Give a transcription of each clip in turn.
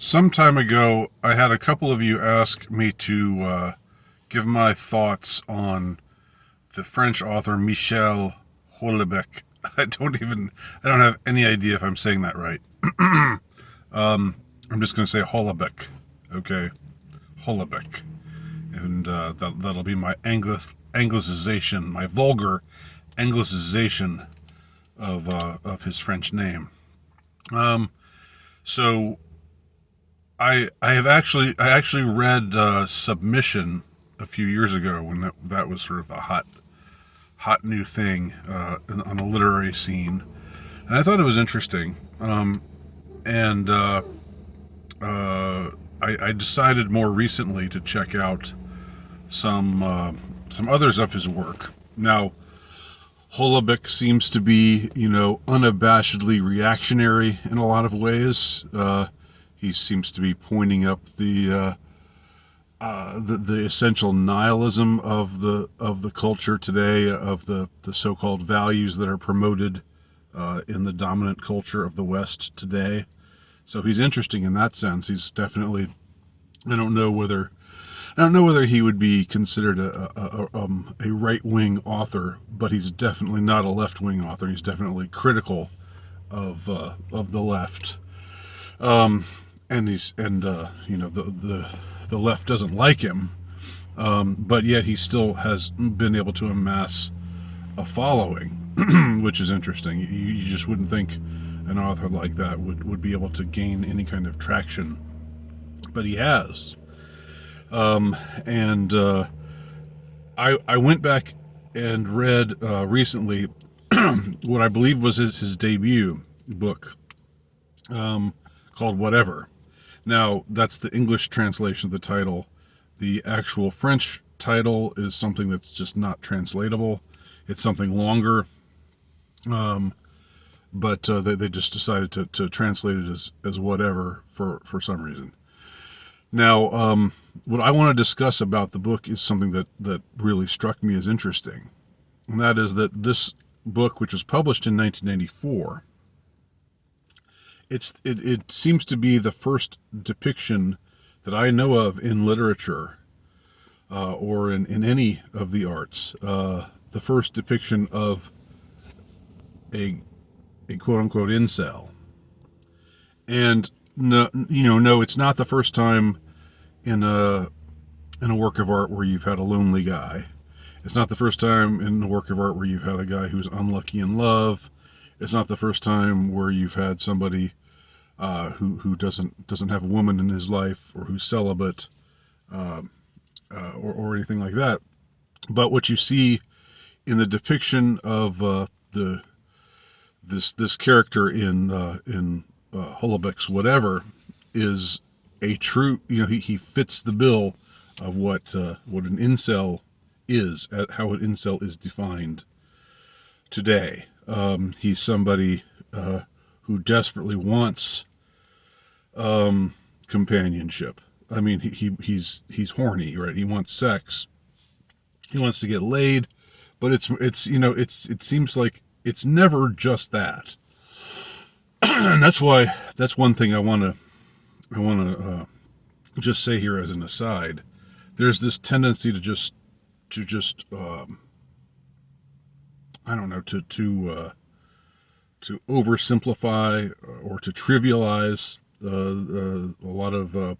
Some time ago, I had a couple of you ask me to give my thoughts on the French author Michel Houellebecq. I don't have any idea if I'm saying that right. I'm just going to say Houellebecq, okay? Houellebecq. And that'll be my Anglicization, my vulgar Anglicization of his French name. So I actually read Submission a few years ago when that was sort of a hot new thing on the literary scene, and I thought it was interesting. And I decided more recently to check out some others of his work. Now, Houellebecq seems to be, unabashedly reactionary in a lot of ways. He seems to be pointing up the essential nihilism of the culture today, of the so-called values that are promoted in the dominant culture of the West today. So he's interesting in that sense. He's definitely, I don't know whether he would be considered a right-wing author, but he's definitely not a left-wing author. He's definitely critical of the left. The left doesn't like him, but yet he still has been able to amass a following, which is interesting. You just wouldn't think an author like that would be able to gain any kind of traction, but he has. I went back and read recently what I believe was his debut book, called Whatever. Now, that's the English translation of the title. The actual French title is something that's just not translatable. It's something longer, but they just decided to translate it as Whatever for some reason. Now, what I want to discuss about the book is something that really struck me as interesting, and that is that this book, which was published in 1994, it seems to be the first depiction that I know of in literature or in any of the arts, the first depiction of a quote-unquote incel. And no, it's not the first time in a work of art where you've had a lonely guy. It's not the first time in a work of art where you've had a guy who's unlucky in love. It's not the first time where you've had somebody who doesn't have a woman in his life, or who's celibate, or anything like that. But what you see in the depiction of this character in Houellebecq's Whatever is a true, he fits the bill of what an incel is, how an incel is defined today. He's somebody who desperately wants companionship. I mean, he's horny, right? He wants sex. He wants to get laid, but it seems like it's never just that. And that's one thing I want to just say here as an aside. There's this tendency to just I don't know, to oversimplify or to trivialize a lot of the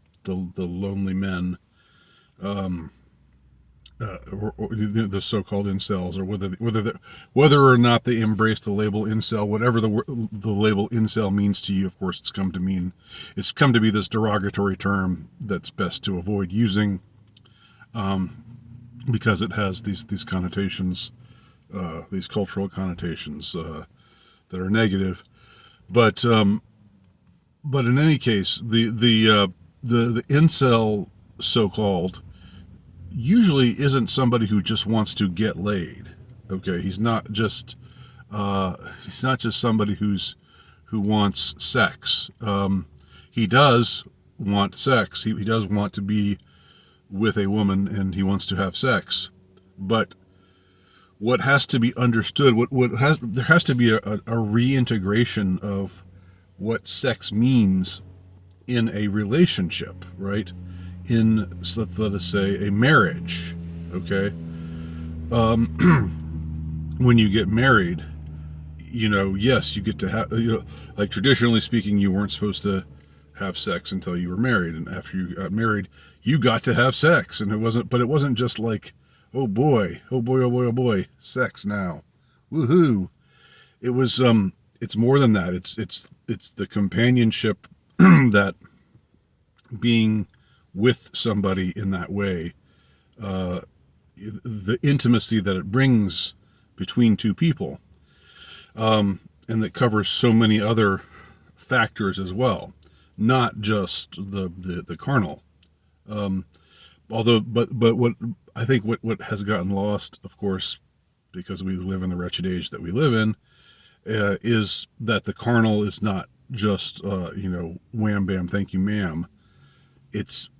lonely men, or the so-called incels, or whether or not they embrace the label incel. Whatever the label incel means to you, of course, it's come to be this derogatory term that's best to avoid using, because it has these connotations, these cultural connotations that are negative. But in any case, the incel, so-called, usually isn't somebody who just wants to get laid. Okay, he's not just somebody who wants sex. He does want sex. He does want to be with a woman, and he wants to have sex. But what has to be understood, there has to be a reintegration of what sex means in a relationship, right? In, let us say, a marriage, okay? When you get married, yes, you get to have, like traditionally speaking, you weren't supposed to have sex until you were married. And after you got married, you got to have sex. And it wasn't just like, oh boy, oh boy, oh boy, oh boy, sex now. Woohoo. It was, it's more than that. It's the companionship that being with somebody in that way, the intimacy that it brings between two people, and that covers so many other factors as well, not just the carnal. But what I think what has gotten lost, of course, because we live in the wretched age that we live in, is that the carnal is not just wham bam thank you ma'am. It's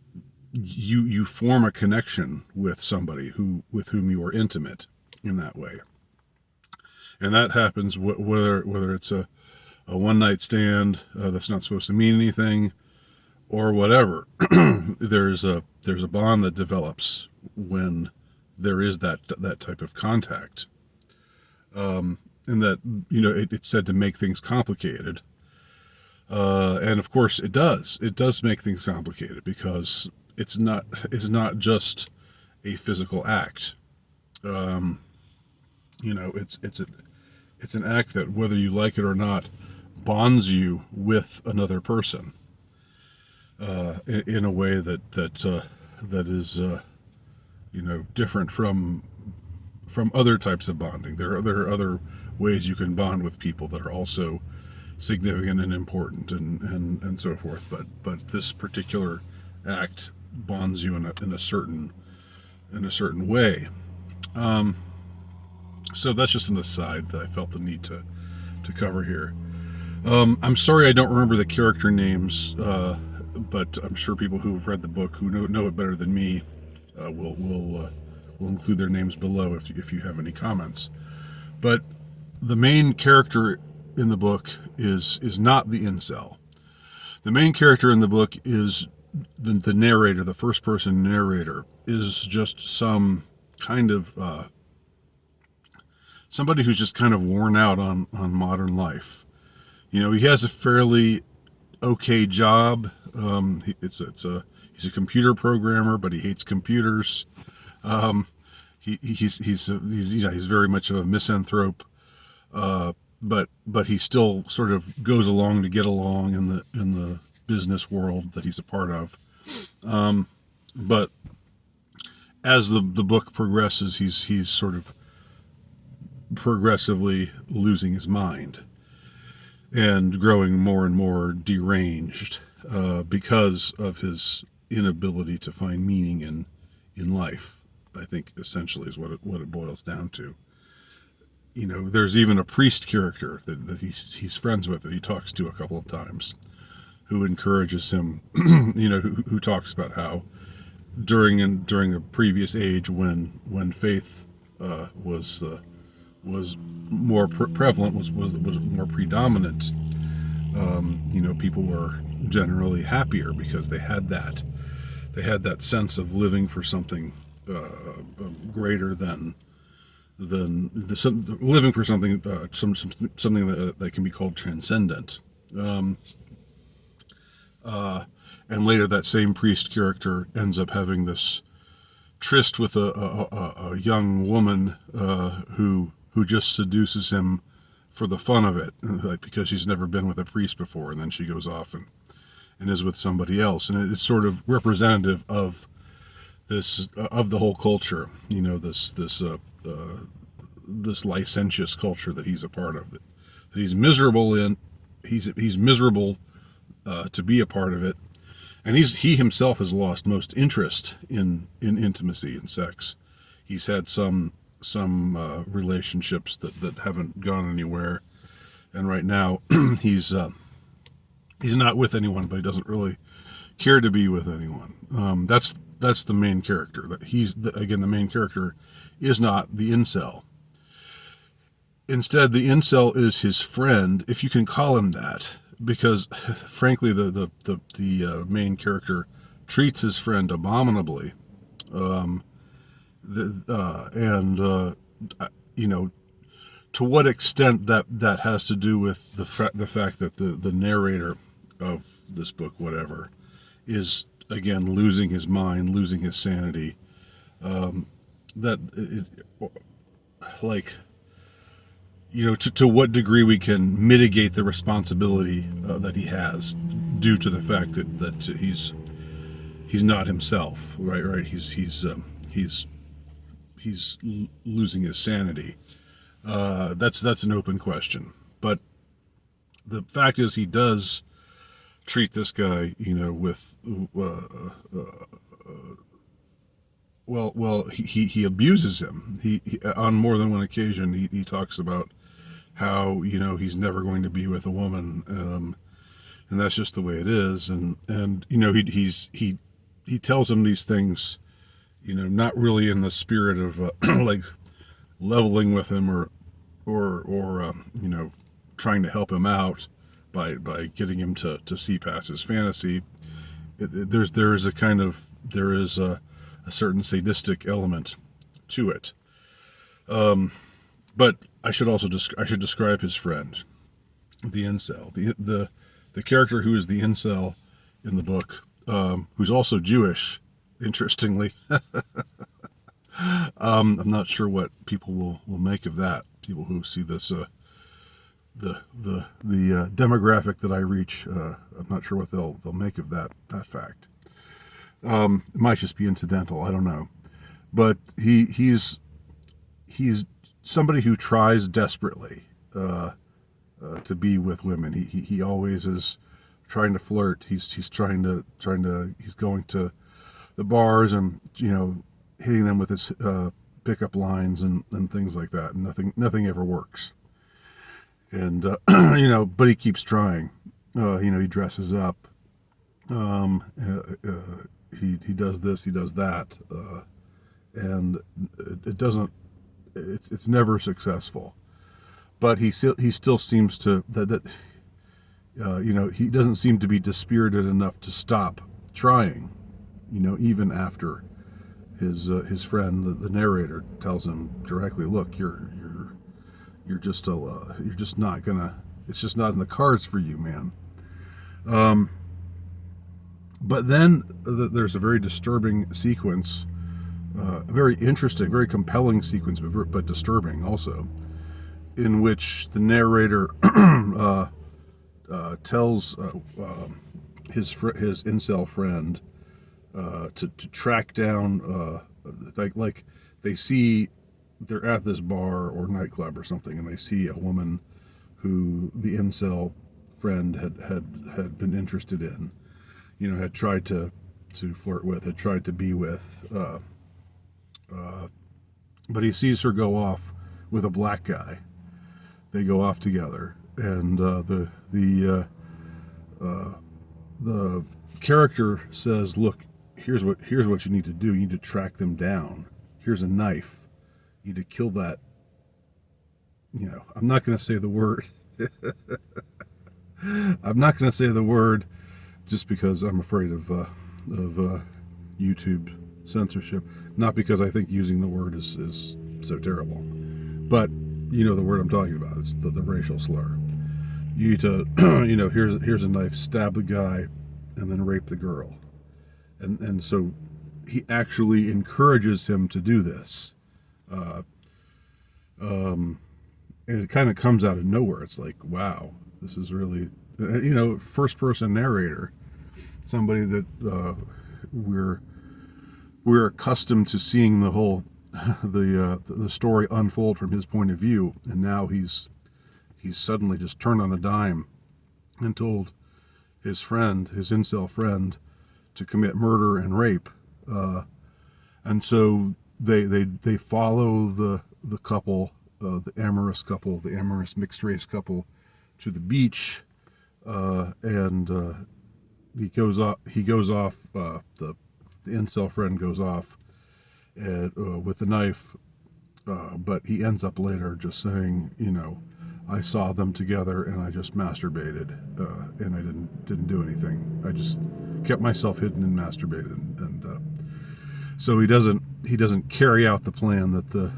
you form a connection with somebody with whom you are intimate in that way, and that happens whether it's a one night stand that's not supposed to mean anything or whatever. there's a bond that develops when there is that type of contact, and that it's said to make things complicated, and of course it does make things complicated, because it's not just a physical act. It's an act that, whether you like it or not, bonds you with another person, in a way that is different from other types of bonding. There are other ways you can bond with people that are also significant and important, and so forth. But this particular act bonds you in a certain way. So that's just an aside that I felt the need to cover here. I'm sorry I don't remember the character names, but I'm sure people who have read the book, who know it better than me, will include their names below if you have any comments. But the main character in the book is not the incel. The main character in the book is the narrator. The first person narrator is just some kind of somebody who's just kind of worn out on modern life. He has a fairly okay job. He's a computer programmer, but he hates computers. He's very much of a misanthrope, but he still sort of goes along to get along in the business world that he's a part of. But as the book progresses, he's sort of progressively losing his mind and growing more and more deranged, because of his inability to find meaning in life. I think essentially is what it boils down to. There's even a priest character that he's friends with, that he talks to a couple of times, who encourages him, who talks about how during a previous age when faith was more prevalent, was more predominant, people were generally happier because they had that sense of living for something greater than living for something something that can be called transcendent. And later, that same priest character ends up having this tryst with a young woman who just seduces him for the fun of it, like because she's never been with a priest before, and then she goes off and is with somebody else, and it's sort of representative of this of the whole culture, this licentious culture that he's a part of, that he's miserable in. He's miserable to be a part of it, and he himself has lost most interest in intimacy and sex. He's had some relationships that haven't gone anywhere, and right now he's not with anyone, but he doesn't really care to be with anyone. That's the main character. The main character is not the incel. Instead, the incel is his friend, if you can call him that, because frankly, the main character treats his friend abominably, and you know, to what extent that has to do with the fact that the narrator of this book, whatever, is again losing his mind, losing his sanity. That it, like, to what degree we can mitigate the responsibility that he has due to the fact that he's not himself, right. He's losing his sanity. That's an open question, but the fact is he does treat this guy, with he abuses him. He on more than one occasion he talks about how he's never going to be with a woman, and that's just the way it is. And he tells him these things, not really in the spirit of like leveling with him or trying to help him out by getting him to see past his fantasy. There is a certain sadistic element to it. But I should describe his friend, the incel, the character who is the incel in the book, who's also Jewish, interestingly. I'm not sure what people will make of that. People who see this, the demographic that I reach, I'm not sure what they'll make of that fact. It might just be incidental. I don't know, but he's somebody who tries desperately to be with women. He always is trying to flirt. He's going to the bars and hitting them with his pickup lines and things like that. And nothing ever works. And but he keeps trying. He dresses up. He does this. He does that. And it doesn't. It's never successful. But he still seems to he doesn't seem to be dispirited enough to stop trying. Even after his friend, the narrator, tells him directly, "Look, you're just not gonna. It's just not in the cards for you, man." But then there's a very disturbing sequence, a very interesting, very compelling sequence, but disturbing also, in which the narrator tells his incel friend to track down, like they see they're at this bar or nightclub or something, and they see a woman who the incel friend had been interested in, had tried to flirt with, had tried to be with, but he sees her go off with a black guy. They go off together, and the character says, "Look, here's what you need to do. You need to track them down. Here's a knife. You need to kill that." I'm not going to say the word. I'm not going to say the word just because I'm afraid of YouTube censorship. Not because I think using the word is so terrible, but the word I'm talking about. It's the racial slur. You need to, here's a knife, stab the guy, and then rape the girl. And so he actually encourages him to do this. And it kind of comes out of nowhere. It's like, wow, this is really, first person narrator, somebody that we're accustomed to seeing the whole the story unfold from his point of view, and now he's suddenly just turned on a dime and told his incel friend, to commit murder and rape, and so they follow the couple, the amorous mixed race couple, to the beach, and he goes off. The incel friend goes off with the knife, but he ends up later just saying, I saw them together and I just masturbated, and I didn't do anything. I just kept myself hidden and masturbated, and so he doesn't carry out the plan that the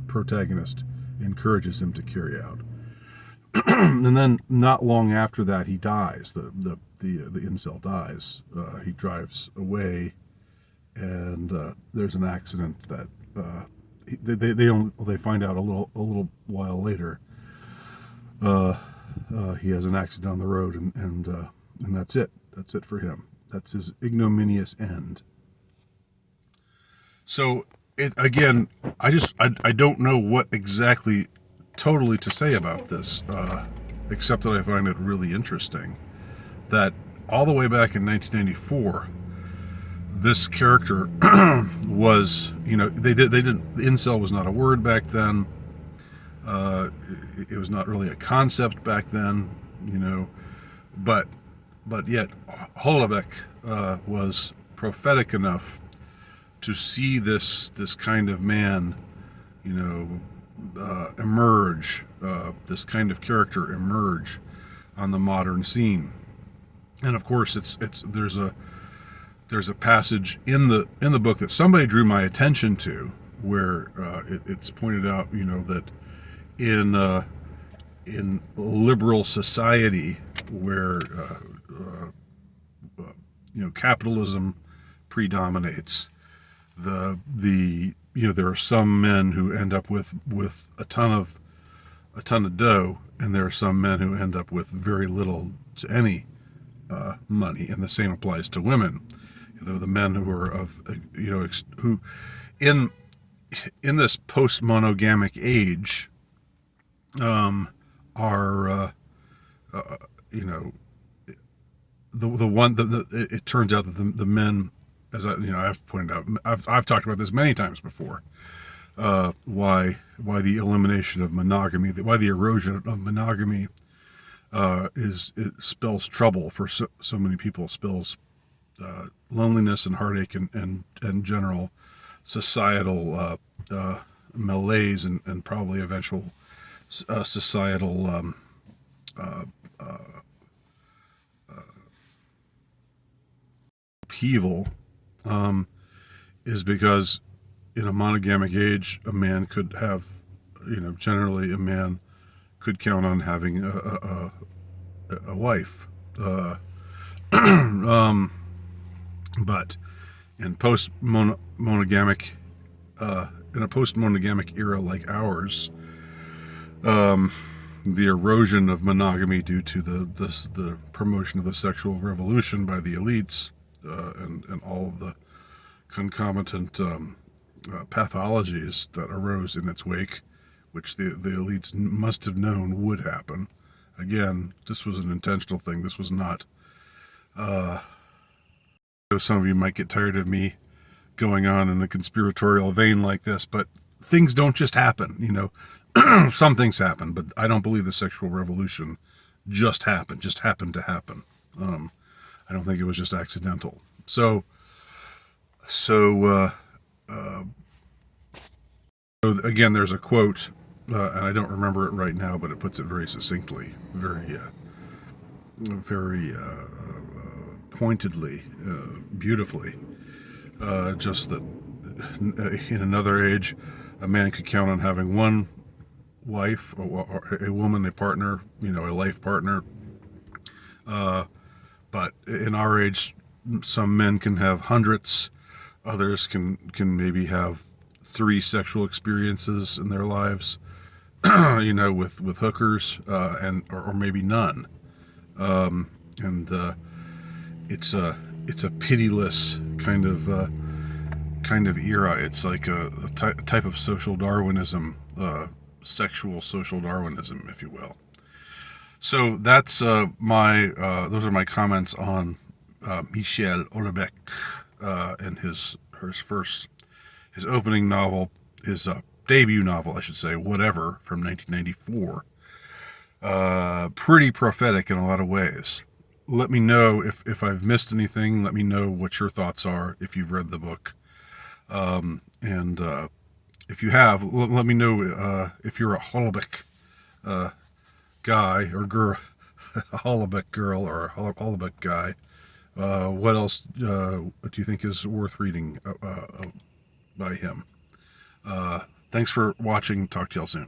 protagonist encourages him to carry out. And then not long after that, he dies. The incel dies. He drives away, and there's an accident that they find out a little while later. He has an accident on the road, and that's it. That's it for him. That's his ignominious end. So again, I don't know what exactly totally to say about this, except that I find it really interesting that all the way back in 1994, this character was, they didn't, incel was not a word back then. It was not really a concept back then, but yet Holobeck was prophetic enough to see this kind of man, emerge, this kind of character emerge on the modern scene. And of course, there's a passage in the book that somebody drew my attention to, where it's pointed out, that in liberal society where capitalism predominates, there are some men who end up with a ton of dough, and there are some men who end up with very little to any money, and the same applies to women. The men who are who in this post-monogamic age are it turns out that the men, as I've pointed out, I've talked about this many times before, why the elimination of monogamy, why the erosion of monogamy it spells trouble for so many people, spells loneliness and heartache and general societal malaise and probably eventual societal upheaval, is because in a monogamic age, a man could have, generally a man could count on having a wife. But in post-monogamic, in a post-monogamic era like ours, the erosion of monogamy due to the promotion of the sexual revolution by the elites, and all of the concomitant pathologies that arose in its wake, which the elites must have known would happen. Again, this was an intentional thing. This was not... some of you might get tired of me going on in a conspiratorial vein like this, but things don't just happen, Some things happen, but I don't believe the sexual revolution just happened to happen. I don't think it was just accidental. So again, there's a quote, and I don't remember it right now, but it puts it very succinctly, very pointedly, beautifully. Just that in another age, a man could count on having one wife, or a woman, a partner, a life partner. But in our age, some men can have hundreds, others can maybe have 3 sexual experiences in their lives, with hookers, or maybe none. It's a pitiless kind of era. It's like a type of social Darwinism, sexual social Darwinism, if you will. So that's those are my comments on Michel Houellebecq and his opening novel, his debut novel, I should say, Whatever, from 1994. Pretty prophetic in a lot of ways. Let me know if I've missed anything. Let me know what your thoughts are if you've read the book. And if you have, let me know if you're a Houellebecq guy or girl, Holobeck girl or Holobeck guy. What else do you think is worth reading by him? Thanks for watching. Talk to y'all soon.